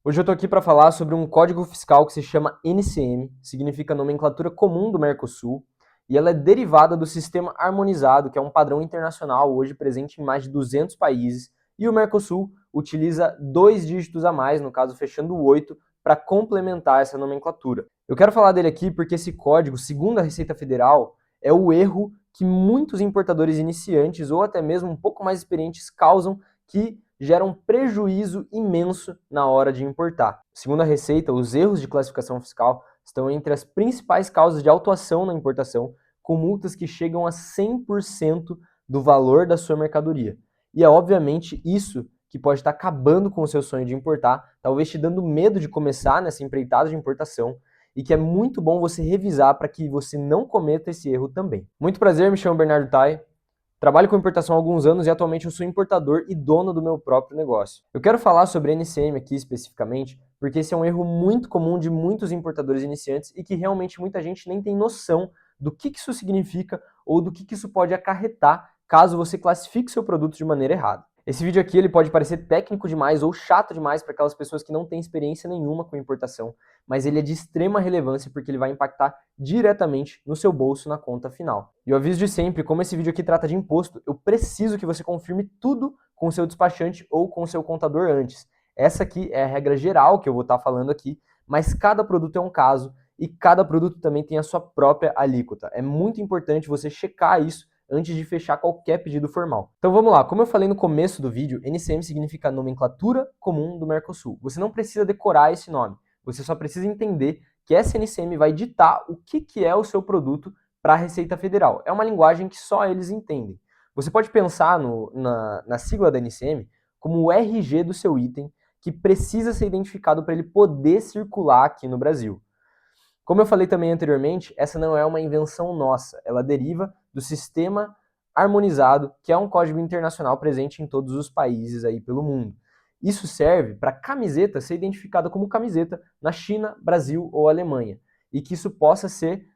Hoje eu estou aqui para falar sobre um código fiscal que se chama NCM, significa Nomenclatura Comum do Mercosul, e ela é derivada do Sistema Harmonizado, que é um padrão internacional hoje presente em mais de 200 países, e o Mercosul utiliza 2 dígitos a mais, no caso fechando o 8, para complementar essa nomenclatura. Eu quero falar dele aqui porque esse código, segundo a Receita Federal, é o erro que muitos importadores iniciantes ou até mesmo um pouco mais experientes causam, que gera um prejuízo imenso na hora de importar. Segundo a Receita, os erros de classificação fiscal estão entre as principais causas de autuação na importação, com multas que chegam a 100% do valor da sua mercadoria. E é obviamente isso que pode estar acabando com o seu sonho de importar, talvez te dando medo de começar nessa empreitada de importação, e que é muito bom você revisar para que você não cometa esse erro também. Muito prazer, me chamo Bernardo Tai. Trabalho com importação há alguns anos e atualmente eu sou importador e dono do meu próprio negócio. Eu quero falar sobre NCM aqui especificamente, porque esse é um erro muito comum de muitos importadores iniciantes e que realmente muita gente nem tem noção do que isso significa ou do que isso pode acarretar caso você classifique seu produto de maneira errada. Esse vídeo aqui ele pode parecer técnico demais ou chato demais para aquelas pessoas que não têm experiência nenhuma com importação, mas ele é de extrema relevância porque ele vai impactar diretamente no seu bolso na conta final. E eu aviso de sempre, como esse vídeo aqui trata de imposto, eu preciso que você confirme tudo com o seu despachante ou com o seu contador antes. Essa aqui é a regra geral que eu vou estar falando aqui, mas cada produto é um caso e cada produto também tem a sua própria alíquota. É muito importante você checar isso antes de fechar qualquer pedido formal. Então vamos lá, como eu falei no começo do vídeo, NCM significa Nomenclatura Comum do Mercosul. Você não precisa decorar esse nome, você só precisa entender que essa NCM vai ditar o que é o seu produto para a Receita Federal. É uma linguagem que só eles entendem. Você pode pensar na sigla da NCM como o RG do seu item, que precisa ser identificado para ele poder circular aqui no Brasil. Como eu falei também anteriormente, essa não é uma invenção nossa, ela deriva do Sistema Harmonizado, que é um código internacional presente em todos os países aí pelo mundo. Isso serve para camiseta ser identificada como camiseta na China, Brasil ou Alemanha, e que isso possa ser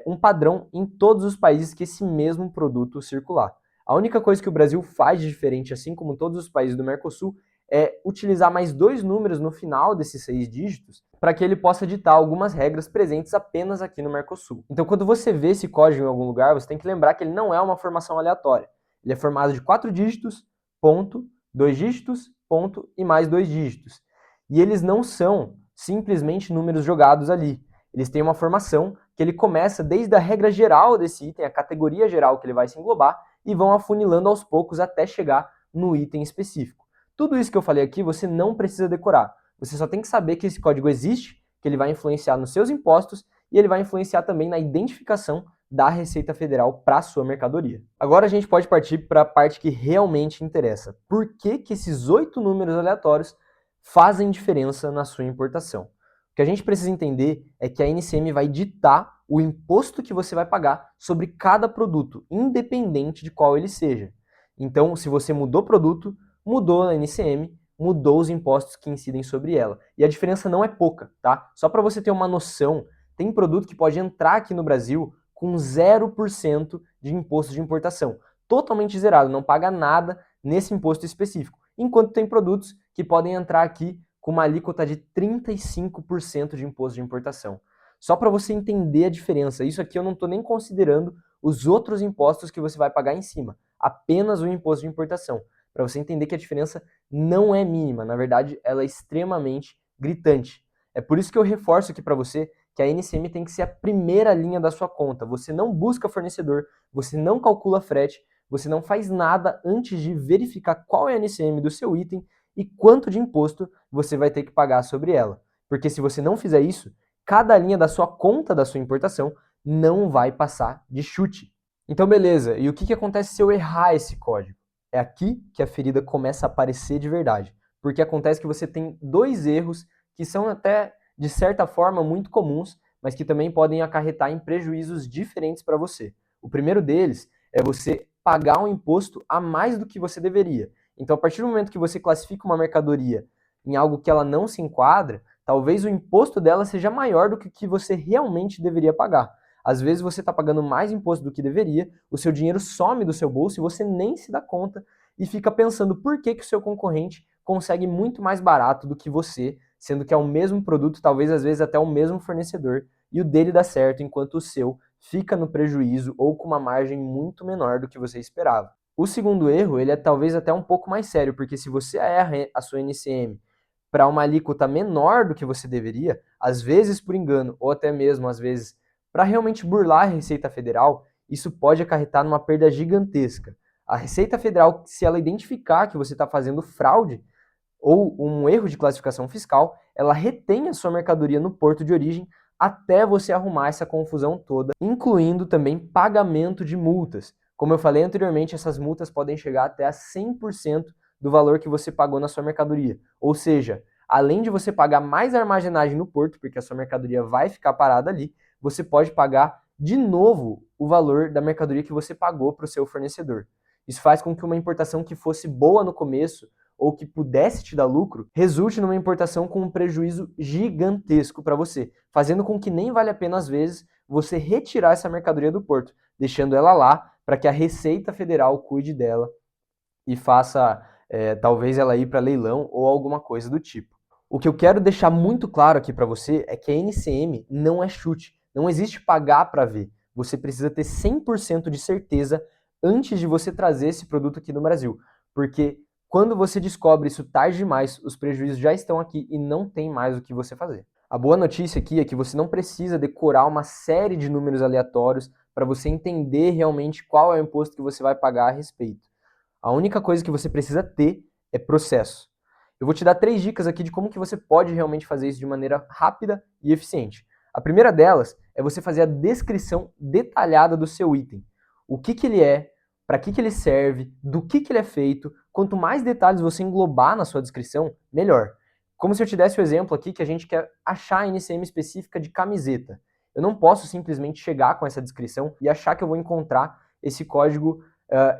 um padrão em todos os países que esse mesmo produto circular. A única coisa que o Brasil faz de diferente, assim como todos os países do Mercosul, é utilizar mais 2 números no final desses 6 dígitos para que ele possa ditar algumas regras presentes apenas aqui no Mercosul. Então, quando você vê esse código em algum lugar, você tem que lembrar que ele não é uma formação aleatória. Ele é formado de 4 dígitos, ponto, 2 dígitos, ponto e mais 2 dígitos. E eles não são simplesmente números jogados ali. Eles têm uma formação que ele começa desde a regra geral desse item, a categoria geral que ele vai se englobar, e vão afunilando aos poucos até chegar no item específico. Tudo isso que eu falei aqui você não precisa decorar. Você só tem que saber que esse código existe, que ele vai influenciar nos seus impostos e ele vai influenciar também na identificação da Receita Federal para a sua mercadoria. Agora a gente pode partir para a parte que realmente interessa. Por que esses 8 números aleatórios fazem diferença na sua importação? O que a gente precisa entender é que a NCM vai ditar o imposto que você vai pagar sobre cada produto, independente de qual ele seja. Então, se você mudou produto, mudou a NCM, mudou os impostos que incidem sobre ela. E a diferença não é pouca, tá? Só para você ter uma noção, tem produto que pode entrar aqui no Brasil com 0% de imposto de importação. Totalmente zerado, não paga nada nesse imposto específico. Enquanto tem produtos que podem entrar aqui com uma alíquota de 35% de imposto de importação. Só para você entender a diferença, isso aqui eu não estou nem considerando os outros impostos que você vai pagar em cima, apenas o imposto de importação, para você entender que a diferença não é mínima, na verdade ela é extremamente gritante. É por isso que eu reforço aqui para você que a NCM tem que ser a primeira linha da sua conta. Você não busca fornecedor, você não calcula frete, você não faz nada antes de verificar qual é a NCM do seu item e quanto de imposto você vai ter que pagar sobre ela. Porque se você não fizer isso, cada linha da sua conta da sua importação não vai passar de chute. Então beleza, e o que acontece se eu errar esse código? É aqui que a ferida começa a aparecer de verdade, porque acontece que você tem 2 erros que são até, de certa forma, muito comuns, mas que também podem acarretar em prejuízos diferentes para você. O primeiro deles é você pagar um imposto a mais do que você deveria. Então, a partir do momento que você classifica uma mercadoria em algo que ela não se enquadra, talvez o imposto dela seja maior do que você realmente deveria pagar. Às vezes você está pagando mais imposto do que deveria, o seu dinheiro some do seu bolso e você nem se dá conta e fica pensando por que o seu concorrente consegue muito mais barato do que você sendo que é o mesmo produto, talvez às vezes até o mesmo fornecedor, e o dele dá certo enquanto o seu fica no prejuízo ou com uma margem muito menor do que você esperava. O segundo erro, ele é talvez até um pouco mais sério, porque se você erra a sua NCM para uma alíquota menor do que você deveria, às vezes por engano, ou até mesmo às vezes para realmente burlar a Receita Federal, isso pode acarretar numa perda gigantesca. A Receita Federal, se ela identificar que você está fazendo fraude ou um erro de classificação fiscal, ela retém a sua mercadoria no porto de origem até você arrumar essa confusão toda, incluindo também pagamento de multas. Como eu falei anteriormente, essas multas podem chegar até a 100% do valor que você pagou na sua mercadoria. Ou seja, além de você pagar mais armazenagem no porto, porque a sua mercadoria vai ficar parada ali, você pode pagar de novo o valor da mercadoria que você pagou para o seu fornecedor. Isso faz com que uma importação que fosse boa no começo ou que pudesse te dar lucro, resulte numa importação com um prejuízo gigantesco para você, fazendo com que nem vale a pena, às vezes, você retirar essa mercadoria do porto, deixando ela lá para que a Receita Federal cuide dela e faça, talvez, ela ir para leilão ou alguma coisa do tipo. O que eu quero deixar muito claro aqui para você é que a NCM não é chute, não existe pagar para ver. Você precisa ter 100% de certeza antes de você trazer esse produto aqui no Brasil, porque quando você descobre isso tarde demais, os prejuízos já estão aqui e não tem mais o que você fazer. A boa notícia aqui é que você não precisa decorar uma série de números aleatórios para você entender realmente qual é o imposto que você vai pagar a respeito. A única coisa que você precisa ter é processo. Eu vou te dar 3 dicas aqui de como que você pode realmente fazer isso de maneira rápida e eficiente. A primeira delas é você fazer a descrição detalhada do seu item. O que ele é, para que ele serve, do que ele é feito. Quanto mais detalhes você englobar na sua descrição, melhor. Como se eu te desse o exemplo aqui que a gente quer achar a NCM específica de camiseta. Eu não posso simplesmente chegar com essa descrição e achar que eu vou encontrar esse código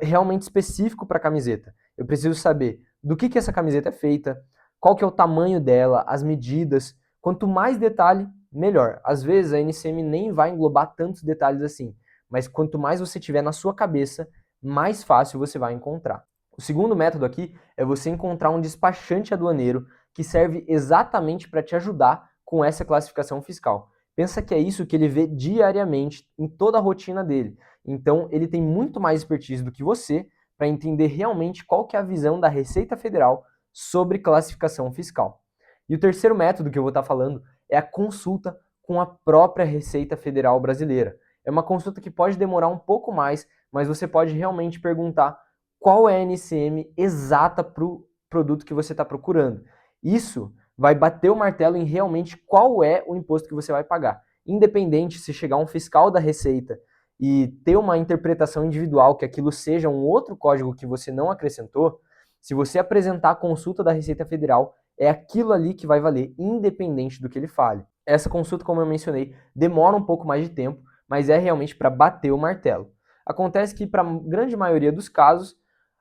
realmente específico para a camiseta. Eu preciso saber do que essa camiseta é feita, qual que é o tamanho dela, as medidas. Quanto mais detalhe, melhor. Às vezes a NCM nem vai englobar tantos detalhes assim, mas quanto mais você tiver na sua cabeça, mais fácil você vai encontrar. O segundo método aqui é você encontrar um despachante aduaneiro que serve exatamente para te ajudar com essa classificação fiscal. Pensa que é isso que ele vê diariamente em toda a rotina dele. Então, ele tem muito mais expertise do que você para entender realmente qual que é a visão da Receita Federal sobre classificação fiscal. E o terceiro método que eu vou estar falando é a consulta com a própria Receita Federal brasileira. É uma consulta que pode demorar um pouco mais, mas você pode realmente perguntar qual é a NCM exata para o produto que você está procurando. Isso vai bater o martelo em realmente qual é o imposto que você vai pagar. Independente se chegar um fiscal da Receita e ter uma interpretação individual que aquilo seja um outro código que você não acrescentou, se você apresentar a consulta da Receita Federal, é aquilo ali que vai valer, independente do que ele fale. Essa consulta, como eu mencionei, demora um pouco mais de tempo, mas é realmente para bater o martelo. Acontece que, para a grande maioria dos casos,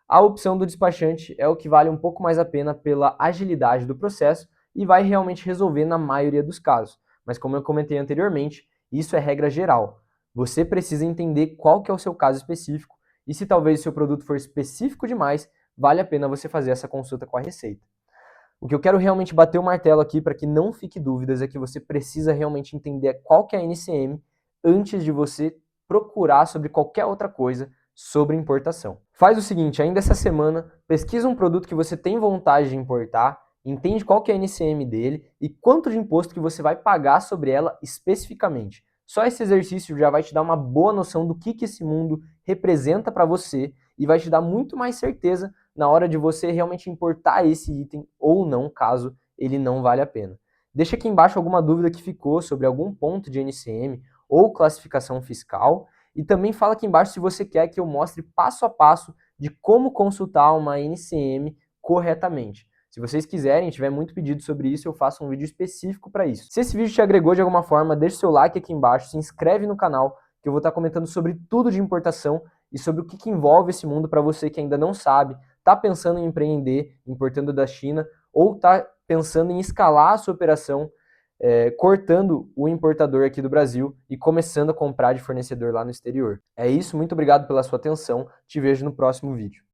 a opção do despachante é o que vale um pouco mais a pena pela agilidade do processo e vai realmente resolver na maioria dos casos. Mas como eu comentei anteriormente, isso é regra geral. Você precisa entender qual que é o seu caso específico e se talvez o seu produto for específico demais, vale a pena você fazer essa consulta com a Receita. O que eu quero realmente bater o martelo aqui para que não fique dúvidas é que você precisa realmente entender qual que é a NCM antes de você procurar sobre qualquer outra coisa sobre importação. Faz o seguinte, ainda essa semana, pesquisa um produto que você tem vontade de importar, entende qual que é a NCM dele e quanto de imposto que você vai pagar sobre ela especificamente. Só esse exercício já vai te dar uma boa noção do que esse mundo representa para você e vai te dar muito mais certeza na hora de você realmente importar esse item ou não, caso ele não vale a pena. Deixa aqui embaixo alguma dúvida que ficou sobre algum ponto de NCM ou classificação fiscal e também fala aqui embaixo se você quer que eu mostre passo a passo de como consultar uma NCM corretamente. Se vocês quiserem e tiver muito pedido sobre isso, eu faço um vídeo específico para isso. Se esse vídeo te agregou de alguma forma, deixa seu like aqui embaixo, se inscreve no canal, que eu vou estar comentando sobre tudo de importação e sobre o que envolve esse mundo para você que ainda não sabe, está pensando em empreender importando da China ou está pensando em escalar a sua operação cortando o importador aqui do Brasil e começando a comprar de fornecedor lá no exterior. É isso, muito obrigado pela sua atenção, te vejo no próximo vídeo.